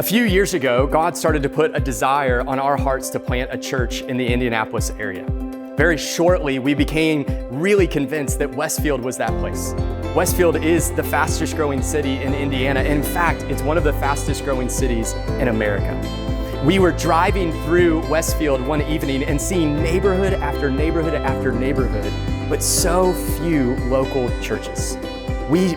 few years ago, God started to put a desire on our hearts to plant a church in the Indianapolis area. Very shortly, we became really convinced that Westfield was that place. Westfield is the fastest growing city in Indiana. In fact, it's one of the fastest growing cities in America. We were driving through Westfield one evening and seeing neighborhood after neighborhood after neighborhood, but so few local churches. We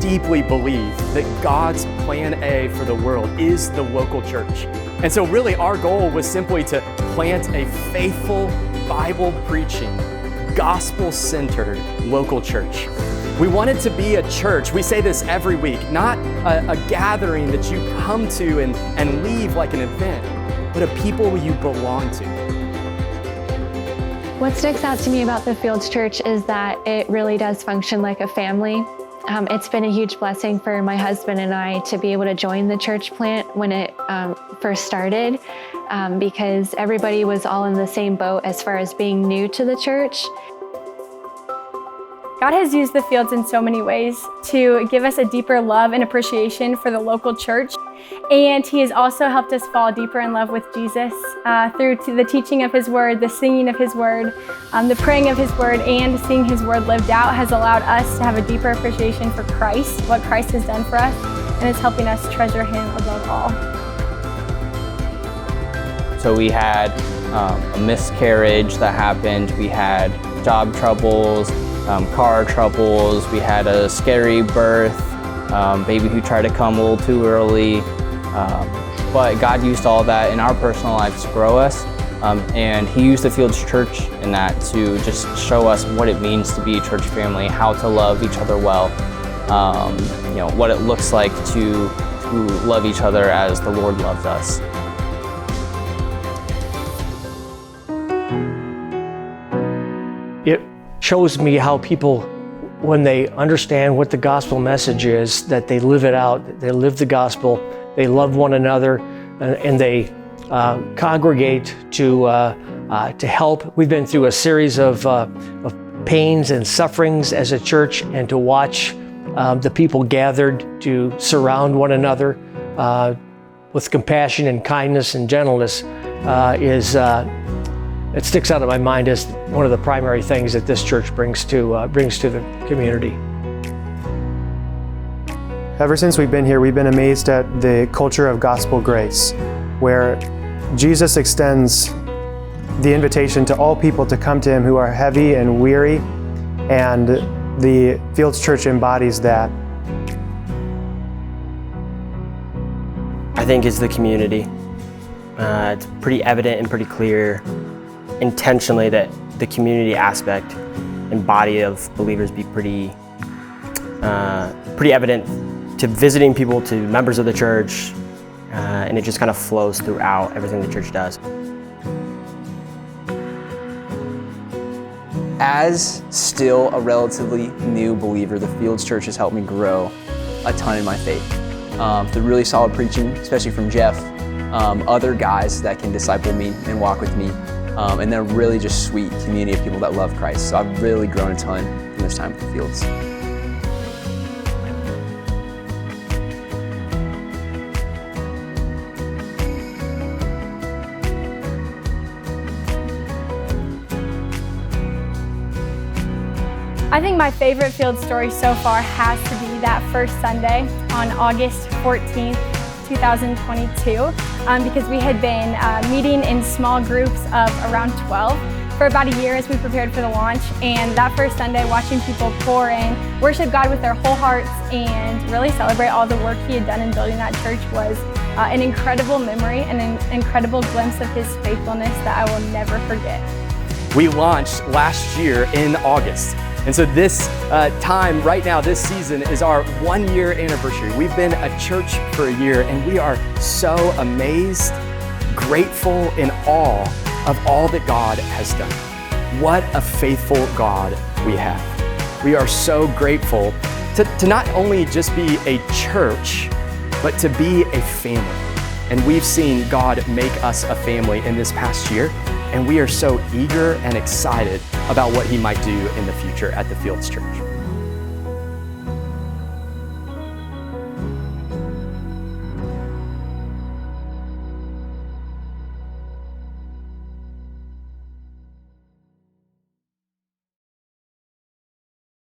deeply believe that God's plan A for the world is the local church. And so really our goal was simply to plant a faithful, Bible-preaching, gospel-centered local church. We wanted to be a church, we say this every week, not a gathering that you come to and leave like an event, but a people you belong to. What sticks out to me about the Fields Church is that it really does function like a family. It's been a huge blessing for my husband and I to be able to join the church plant when it first started, because everybody was all in the same boat as far as being new to the church. God has used the Fields in so many ways to give us a deeper love and appreciation for the local church. And He has also helped us fall deeper in love with Jesus through the teaching of His Word, the singing of His Word, the praying of His Word, and seeing His Word lived out has allowed us to have a deeper appreciation for Christ, what Christ has done for us, and is helping us treasure Him above all. So we had a miscarriage that happened, we had job troubles, car troubles, we had a scary birth, baby who tried to come a little too early, but God used all that in our personal lives to grow us, and He used the Fields Church in that to just show us what it means to be a church family, how to love each other well, what it looks like to love each other as the Lord loves us. It shows me how people, when they understand what the gospel message is, that they live it out, they live the gospel, they love one another, and they congregate to help. We've been through a series of pains and sufferings as a church, and to watch the people gathered to surround one another with compassion and kindness and gentleness it sticks out in my mind as one of the primary things that this church brings to the community. Ever since we've been here, we've been amazed at the culture of gospel grace, where Jesus extends the invitation to all people to come to Him who are heavy and weary, and the Fields Church embodies that. I think it's the community. It's pretty evident and pretty clear intentionally that the community aspect and body of believers be pretty evident to visiting people, to members of the church, and it just kind of flows throughout everything the church does. As still a relatively new believer, the Fields Church has helped me grow a ton in my faith. The really solid preaching, especially from Jeff, other guys that can disciple me and walk with me, and then a really just sweet community of people that love Christ. So I've really grown a ton in this time at the Fields. I think my favorite Field story so far has to be that first Sunday on August 14th, 2022, because we had been meeting in small groups of around 12 for about a year as we prepared for the launch. And that first Sunday, watching people pour in, worship God with their whole hearts, and really celebrate all the work He had done in building that church was an incredible memory and an incredible glimpse of His faithfulness that I will never forget. We launched last year in August. And so this time, right now, this season is our 1-year anniversary. We've been a church for a year, and we are so amazed, grateful, in awe of all that God has done. What a faithful God we have. We are so grateful to not only just be a church, but to be a family. And we've seen God make us a family in this past year. And we are so eager and excited about what He might do in the future at the Fields Church.